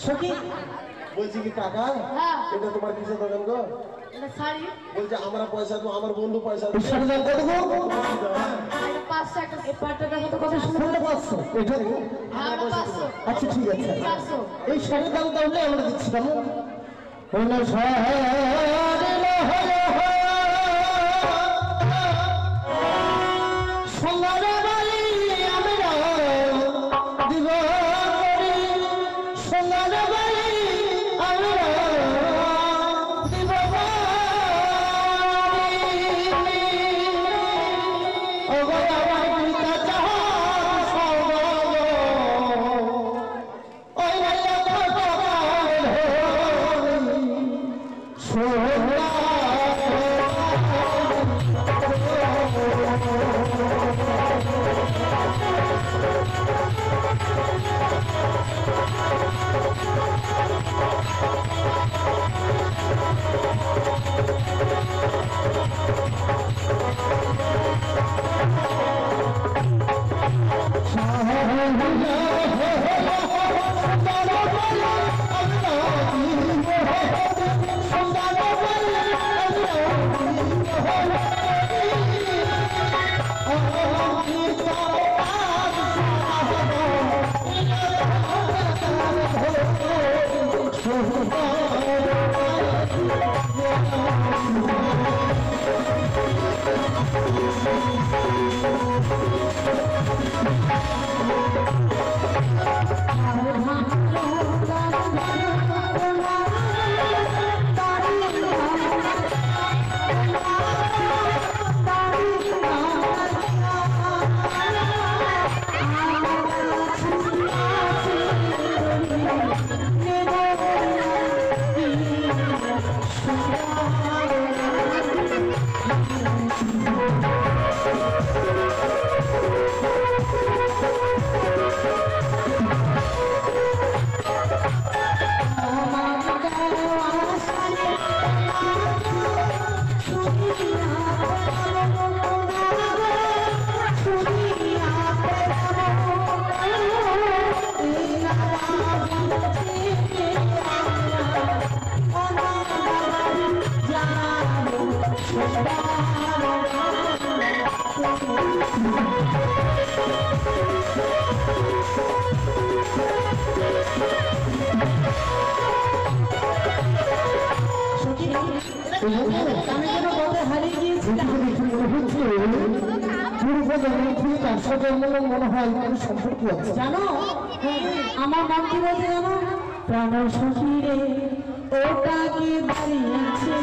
সখী বলছি কি কাকা এটা তোমার কিসের দোকান গো? এটা শাড়ি বলছে আমরা পয়সা দেবো, আমার বন্ধু পয়সা দেবো। শাড়ি দাম কত গো? এটা 500 একটা এই পাটটা কত কত সুন্দর 500 এটা দেবো। হ্যাঁ 500 আচ্ছা ঠিক আছে 400 এই শাড়ির দাম তাহলে আমরা দিচ্ছি কেমন হলো শহরে লহরে সোনার বাড়ি আমরা দিব করি সোনার বাড়ি আমরা দিব ও গো আমার পিতা চাহার সর্বগ ওই লাইলা কতকাল সোনা মনে হয় সম্পর্ক আছে জানো আমার মন কি বলছে জানো প্রাণ সখী রে ওটা কি দাঁড়িয়েছে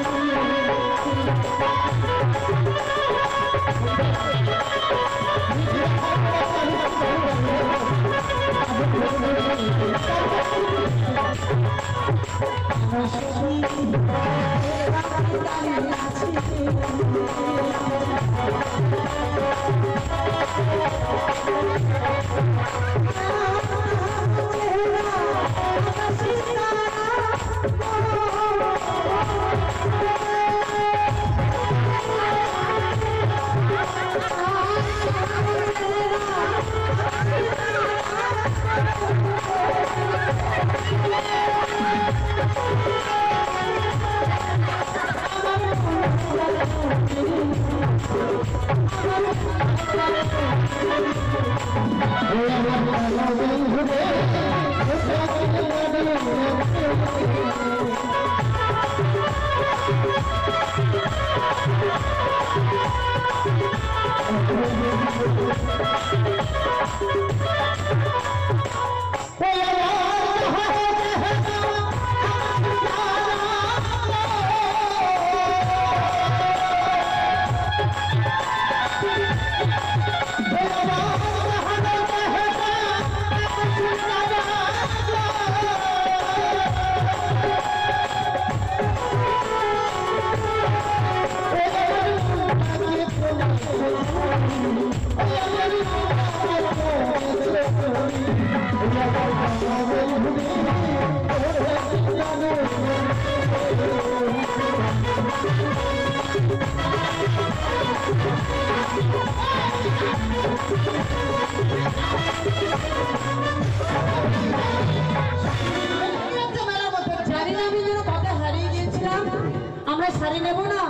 শাড়ি নেবো না,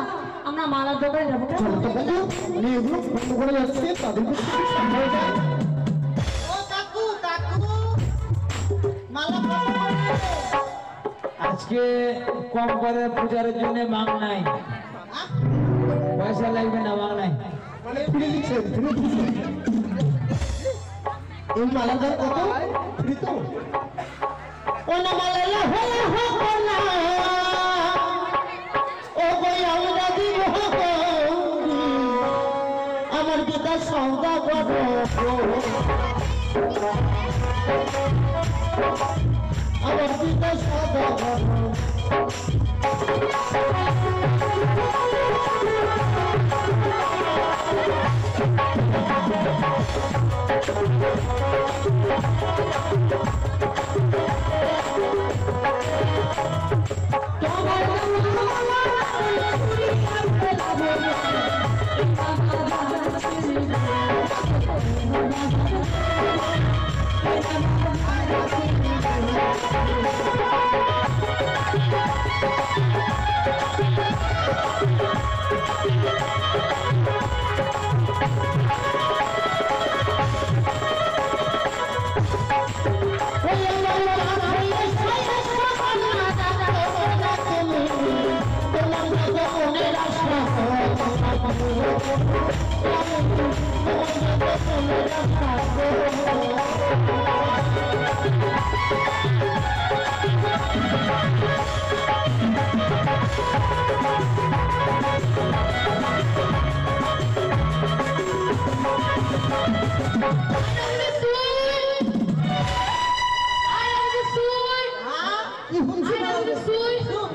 আমরা মালার দোকানে যাবো। চলো তো বন্ধু, মেয়েগুলো বন্ধ করে যাচ্ছে, তাদেরকে হয়ে যায়। ও কাকু কাকু মালা পরাবো। আজকে কম করে পূজার জন্য মাং নাই, পয়সা লাগবে না, মাং নাই। মানে ফিরে দিচ্ছে, ফিরে দিচ্ছে। এই মালার দাম কত? ফ্রি তো? ও না মালা হো হো না ও গো আমরা দিব আমার পিতা সৌদা করো আমার পিতা সৌদা করো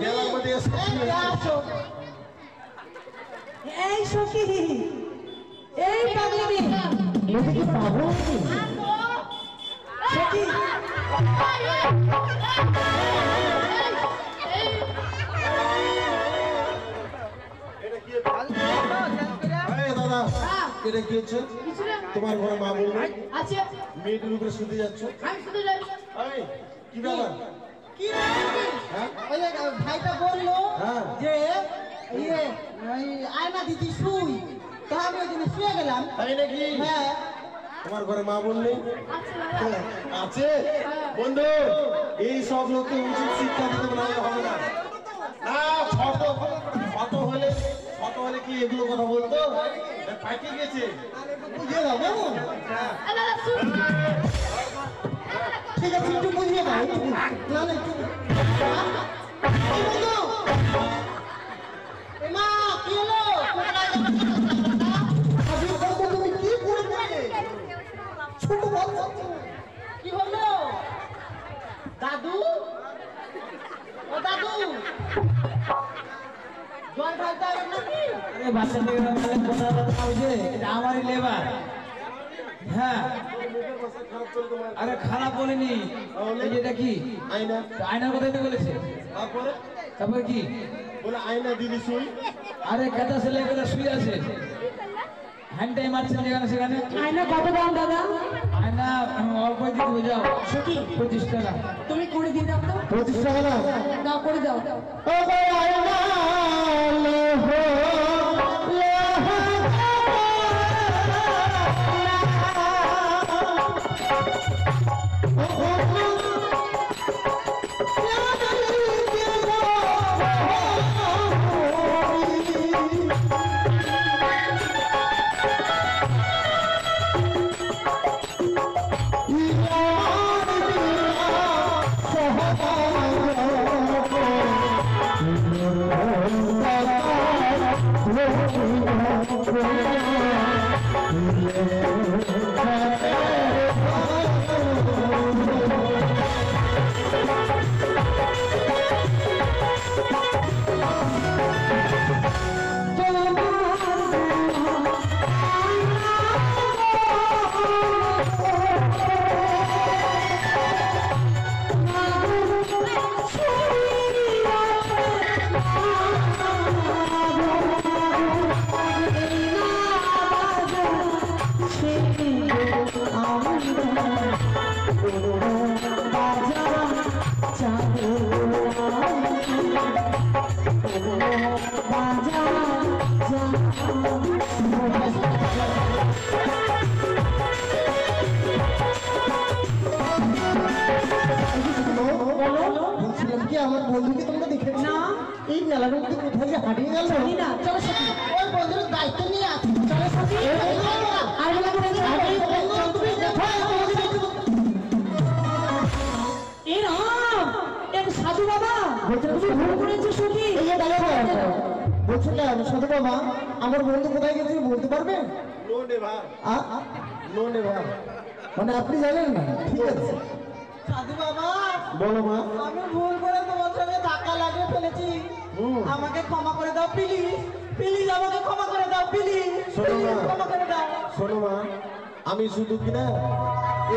মেলার মধ্যে এসে এই সখী, এই পাগলি লোকে কি পাবো? সখী, এই দাদা, এটা কি হচ্ছে? তোমার ঘরে মা বলবে আছে মেয়েটির উপরে শুতে যাচ্ছ? আমি শুধু যাই এই, কি ব্যাপার? কি হ্যাঁ? ওই যে ভাইটা বললো হ্যাঁ। যে ইয়ে ওই আয়না দিদি শুই তো আমি ওই দিনে শুয়ে গেলাম। তাই নাকি? হ্যাঁ তোমার ঘরে মা বললে আছে আছে? বন্ধু, এই সব লোককে উচিত শিক্ষা দিতে বলা হবে না। না, ছোট হলে কি এগুলো কথা বলতো? পাইকে গেছে, বুঝিয়ে দাও কেমন? দাদা শুন ঠিক আছে একটু বুঝিয়ে দাও একটু না না একটু এই বন্ধু এ মা কি হলো আজকে বলতো তুমি কি করে দিলে? ছোট বাচ্চা তো। কি হলো দাদু ও দাদু জল ঢালতে হবে নাকি? আরে বাচ্চা থেকে কথা হয়েছে, এটা আমারই লেবার। হ্যাঁ, খারাপ করে তোমার আরে খারাপ বলিনি, এই যে এটা কি আয়না। আয়নার কথা তো বলেছে। তারপরে তারপর কি? বলে আয়না দিদি শুই। আরে কেটা ছেলে কেটা শুয়ে আছে, হ্যান্ডটাই মারছেন যেখানে সেখানে। আয়না কত দাম দাদা? আয়না অল্প দিতে বোঝাও, সখী, 25 টাকা। তুমি করে দিয়ে দাও তো। 25 টাকা না? দাও, করে দাও। ও গো আয়না লোহো চাঁদ বন্ধুকে তোমরা দেখেছো না। এই মেলার মধ্যে কোথায় যে হারিয়ে গেল জানি না, চলো সখী। ওই বন্ধুর দায়িত্ব নিয়ে আছি চলো সখী। আর বেলা করে তুমি কোথায় তোমাকে দেখতে এ রাম, এক সাধু বাবা তুমি ভুল করেছো সখী। বলছো না সাধু বাবা আমার বন্ধু কোথায় গেছে বলতে পারবেন নো নেভার, আ? No never. মানে আপনি জানেন না ঠিক আছে সাধু বাবা বলো মা। আমি ভুল করে তোমার সঙ্গে ধাক্কা লাগিয়ে ফেলেছি আমাকে ক্ষমা করে দাও প্লিজ প্লিজ আমাকে ক্ষমা করে দাও প্লিজ শোনো মা। ক্ষমা করে দাও শোনো মা, আমি শুধু কিনা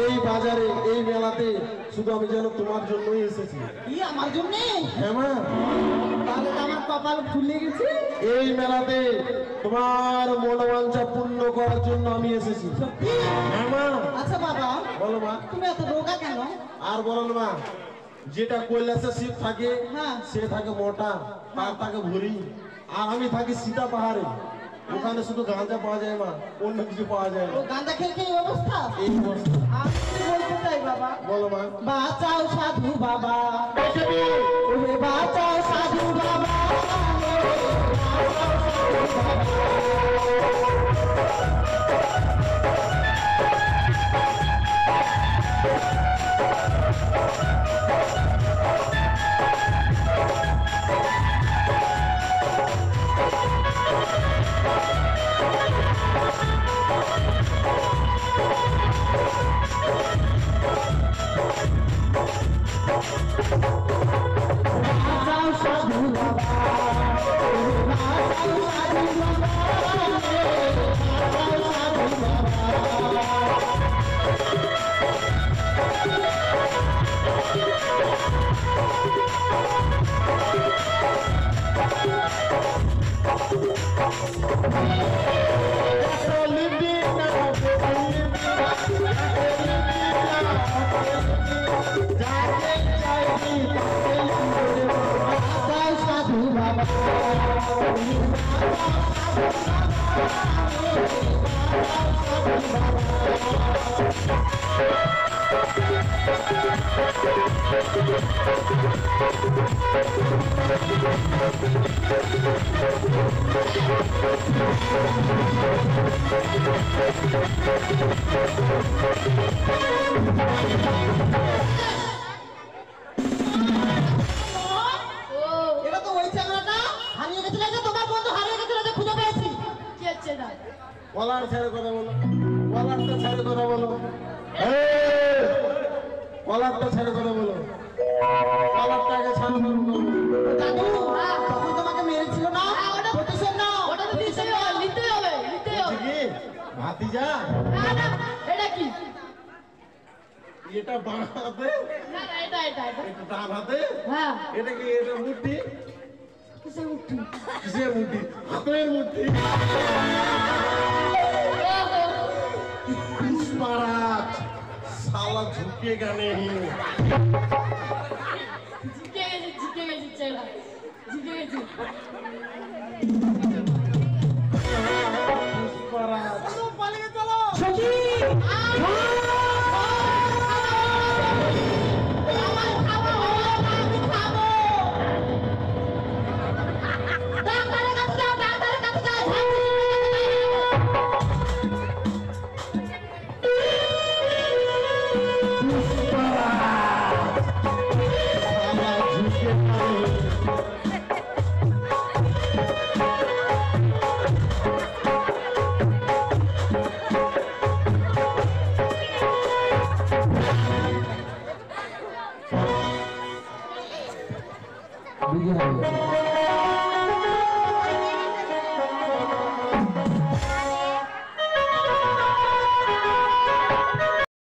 এই বাজারে এই মেলাতে শুধু আমি যেন তোমার জন্যই এসেছি। কি আমার জন্য হ্যাঁ মা, তাহলে তো আমার কপাল ফুলে গেছে এই মেলাতে তোমার মনোবাঞ্ছা পূর্ণ করার জন্য আমি এসেছি। হ্যাঁ মা। আচ্ছা বাবা বলো মা। তুমি এত রোগা কেন আর বলো না মা, যেটা কৈলাসে শিব থাকে হ্যাঁ। সে থাকে মোটা, তার থাকে ভুরি, আর আমি থাকি সীতা পাহাড়ে। ওখানে শুধু গাঁজা পাওয়া যায় মা, অন্য কিছু পাওয়া যায় না। ও গাঁজা খেয়ে খেয়ে এই অবস্থা এই অবস্থা। আমি কি বলতে চাই বাবা বলো মা। বাঁচাও সাধু বাবা ওরে বাঁচাও সাধু বাবা বাঁচাও সাধু বাবা ওরে বাঁচাও সাধু বাবা বাঁচাও সাধু বাবা বাঁচাও সাধু বাবা ও এটা তো ওই চ্যাংড়াটা হারিয়ে গেছিল যে তোমার বন্ধু হারিয়ে গেছিল যে খুঁজে পেয়েছি কি হচ্ছে না কলার ছেড়ে কথা বলো, কলারটা ছেড়ে কথা বলো। এই, কলারটা ছেড়ে কথা বলো, কলারটাকে ছেড়ে কথা বলো। দাদু তখন তোমাকে মেরেছিল না প্রতিশোধ নাও ওটা তো নিতেই হবে নিতেই হবে নিতেই হবে কি ভাতিজা? না না এটা কি এটা বাঁ হাতে, না না এটা এটা এটা এটা ডান হাতে। হ্যাঁ এটা কি? এটা মুঠি? কিসে উঠি কিসের মুঠি? হাতের মুঠি। পুষ্পারাজ সালা ঝুঁকে গানে জিতে গেছি ছেলে জিতে গেছি পুষ্পারাজ। সখী। আমার খাবো আমি খাবো ডাক্তারের কাছে যাও ডাক্তারের কাছে যাও সালা ঝুঁকে গানে। বুঝি হবে